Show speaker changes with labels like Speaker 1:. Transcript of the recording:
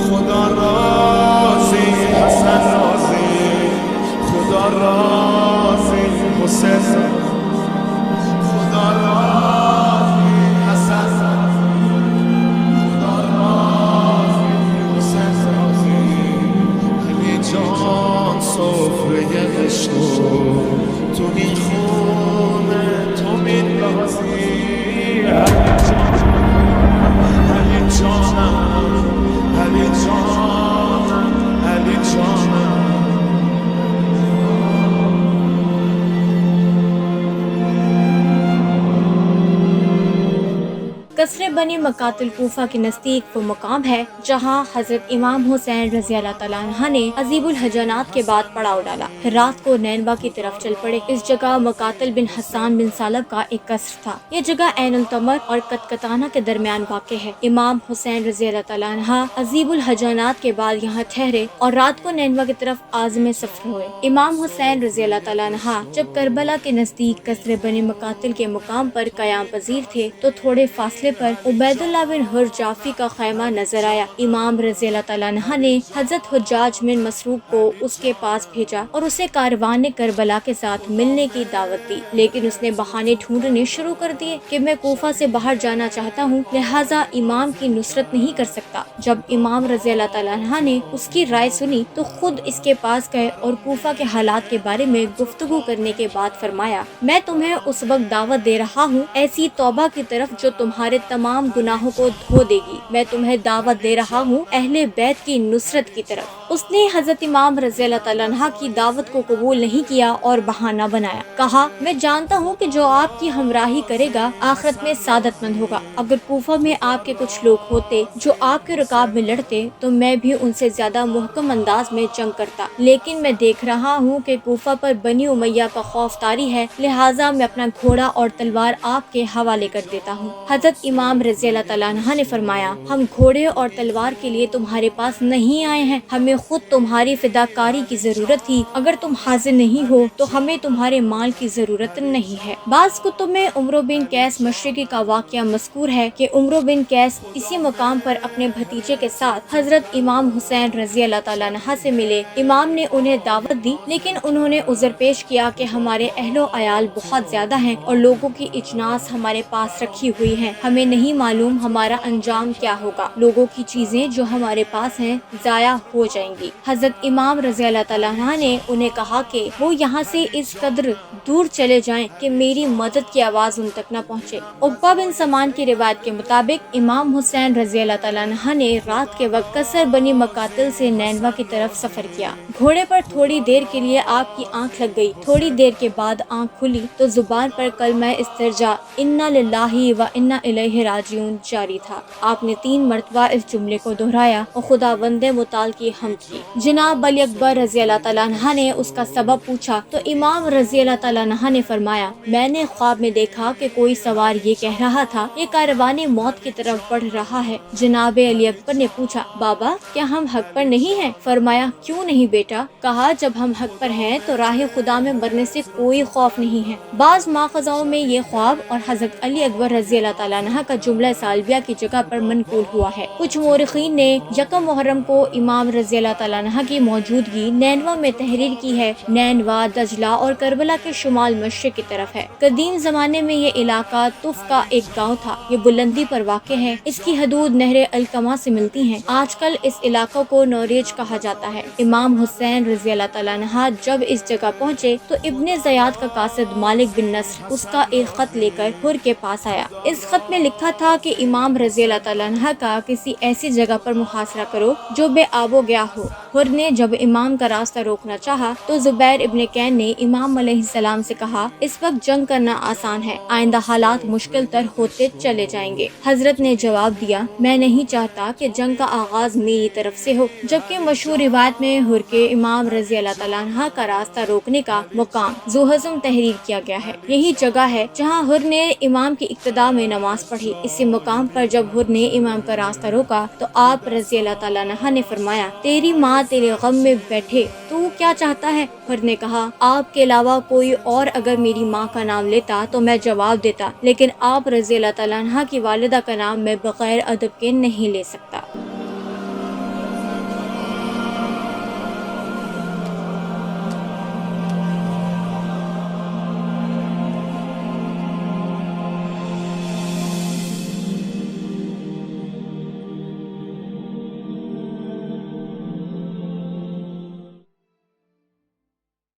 Speaker 1: خدا راضی حسن راضی، خدا راضی حسین، خدا راضی حسن راضی، خدا راضی حسین راضی. علی جان سفره عشق تو میخونه تو میرازی. علی جانم، علی جانم، علی جانم.
Speaker 2: قصر بنی مقاتل کوفہ کے نزدیک وہ مقام ہے جہاں حضرت امام حسین رضی اللہ تعالیٰ عنہ نے عذیب الحجانات کے بعد پڑاؤ ڈالا، پھر رات کو نینوا کی طرف چل پڑے۔ اس جگہ مقاتل بن حسان بن ثعلب کا ایک قصر تھا۔ یہ جگہ عین التمر اور کتکتانہ کے درمیان واقع ہے۔ امام حسین رضی اللہ تعالیٰ عنہ عذیب الحجانات کے بعد یہاں ٹھہرے اور رات کو نینوا کی طرف عازم سفر ہوئے۔ امام حسین رضی اللہ تعالیٰ عنہ جب کربلا کے نزدیک قصر بنی مقاتل کے مقام پر قیام پذیر تھے تو تھوڑے فاصلے پر عبید اللہ بن حر جعفی کا خیمہ نظر آیا۔ امام رضی اللہ تعالیٰ عنہ نے حضرت حجاج بن مسروق کو اس کے پاس بھیجا اور اسے کاروان کربلا کے ساتھ ملنے کی دعوت دی، لیکن اس نے بہانے ڈھونڈنے شروع کر دیے کہ میں کوفہ سے باہر جانا چاہتا ہوں، لہٰذا امام کی نصرت نہیں کر سکتا۔ جب امام رضی اللہ تعالیٰ عنہ نے اس کی رائے سنی تو خود اس کے پاس گئے اور کوفہ کے حالات کے بارے میں گفتگو کرنے کے بعد فرمایا، میں تمہیں اس وقت دعوت دے رہا ہوں ایسی توبہ کی طرف جو تمہارے تمام گناہوں کو دھو دے گی۔ میں تمہیں دعوت دے رہا ہوں اہل بیت کی نصرت کی طرف۔ اس نے حضرت امام رضی اللہ تعالیٰ عنہ کی دعوت کو قبول نہیں کیا اور بہانہ بنایا۔ کہا، میں جانتا ہوں کہ جو آپ کی ہمراہی کرے گا آخرت میں سعادت مند ہوگا۔ اگر کوفہ میں آپ کے کچھ لوگ ہوتے جو آپ کے رکاب میں لڑتے تو میں بھی ان سے زیادہ محکم انداز میں جنگ کرتا، لیکن میں دیکھ رہا ہوں کہ کوفہ پر بنی امیہ کا خوف طاری ہے، لہٰذا میں اپنا گھوڑا اور تلوار آپ کے حوالے کر دیتا ہوں۔ حضرت امام رضی اللہ تعالیٰ عنہ نے فرمایا، ہم گھوڑے اور تلوار کے لیے تمہارے پاس نہیں آئے ہیں، ہمیں خود تمہاری فداکاری کی ضرورت تھی۔ اگر تم حاضر نہیں ہو تو ہمیں تمہارے مال کی ضرورت نہیں ہے۔ بعض کتب میں عمرو بن قیس مشرقی کا واقعہ مذکور ہے کہ عمرو بن قیس اسی مقام پر اپنے بھتیجے کے ساتھ حضرت امام حسین رضی اللہ تعالیٰ عنہ سے ملے۔ امام نے انہیں دعوت دی لیکن انہوں نے عذر پیش کیا کہ ہمارے اہل و عیال بہت زیادہ ہیں اور لوگوں کی اجناس ہمارے پاس رکھی ہوئی ہیں، ہمیں نہیں معلوم ہمارا انجام کیا ہوگا، لوگوں کی چیزیں جو ہمارے پاس ہیں ضائع ہو جائیں گی۔ حضرت امام رضی اللہ تعالیٰ عنہ نے انہیں کہا کہ وہ یہاں سے اس قدر دور چلے جائیں کہ میری مدد کی آواز ان تک نہ پہنچے۔ عقبہ بن سمان کی روایت کے مطابق امام حسین رضی اللہ تعالیٰ عنہ نے رات کے وقت قصر بنی مقاتل سے نینوا کی طرف سفر کیا۔ گھوڑے پر تھوڑی دیر کے لیے آپ کی آنکھ لگ گئی، تھوڑی دیر کے بعد آنکھ کھلی تو زبان پر کلمہ استرجاع انا للہ و انا الیہ راجعون جاری تھا۔ آپ نے 3 مرتبہ اس جملے کو دہرایا اور خداوند متعال کی حمد کی۔ جناب علی اکبر رضی اللہ تعالیٰ عنہ نے اس کا سبب پوچھا تو امام رضی اللہ تعالیٰ عنہ نے فرمایا، میں نے خواب میں دیکھا کہ کوئی سوار یہ کہہ رہا تھا، یہ کاروان موت کی طرف بڑھ رہا ہے۔ جناب علی اکبر نے پوچھا، بابا کیا ہم حق پر نہیں ہیں؟ فرمایا، کیوں نہیں بیٹا؟ کہا، جب ہم حق پر ہیں تو راہ خدا میں مرنے سے کوئی خوف نہیں ہے۔ بعض ماخذوں میں یہ خواب اور حضرت علی اکبر رضی اللہ تعالیٰ عنہ کا جملہ سالبیہ کی جگہ پر منقول ہوا ہے۔ کچھ مورخین نے یکم محرم کو امام رضی اللہ تعالیٰ عنہ کی موجودگی نینوا میں تحریر کی ہے۔ نینوا دجلہ اور کربلا کے شمال مشرق کی طرف ہے۔ قدیم زمانے میں یہ علاقہ طف کا ایک گاؤں تھا، یہ بلندی پر واقع ہے، اس کی حدود نہر الکما سے ملتی ہیں۔ آج کل اس علاقوں کو نوریج کہا جاتا ہے۔ امام حسین رضی اللہ تعالیٰ عنہ جب اس جگہ پہنچے تو ابن زیاد کا قاصد مالک بن نصر اس کا ایک خط لے کر حر کے پاس آیا۔ اس خط میں لکھا تھا کہ امام رضی اللہ تعالیٰ عنہ کا کسی ایسی جگہ پر محاصرہ کرو جو بے آب و گیا ہو۔ حر نے جب امام کا راستہ روکنا چاہا تو زبیر ابن کین نے امام علیہ السلام سے کہا، اس وقت جنگ کرنا آسان ہے، آئندہ حالات مشکل تر ہوتے چلے جائیں گے۔ حضرت نے جواب دیا، میں نہیں چاہتا کہ جنگ کا آغاز میری طرف سے ہو، جبکہ مشہور روایت میں حر کے امام رضی اللہ تعالیٰ عنہ کا راستہ روکنے کا مقام ذوحزم تحریر کیا گیا ہے۔ یہی جگہ ہے جہاں حر نے امام کی ابتدا میں نماز پڑھی۔ اسی مقام پر جب حر نے امام کا راستہ روکا تو آپ رضی اللہ تعالیٰ عنہ نے فرمایا، تیری ماں تیرے غم میں بیٹھے، تو کیا چاہتا ہے؟ حر نے کہا، آپ کے علاوہ کوئی اور اگر میری ماں کا نام لیتا تو میں جواب دیتا، لیکن آپ رضی اللہ تعالیٰ عنہ کی والدہ کا نام میں بغیر ادب کے نہیں لے سکتا۔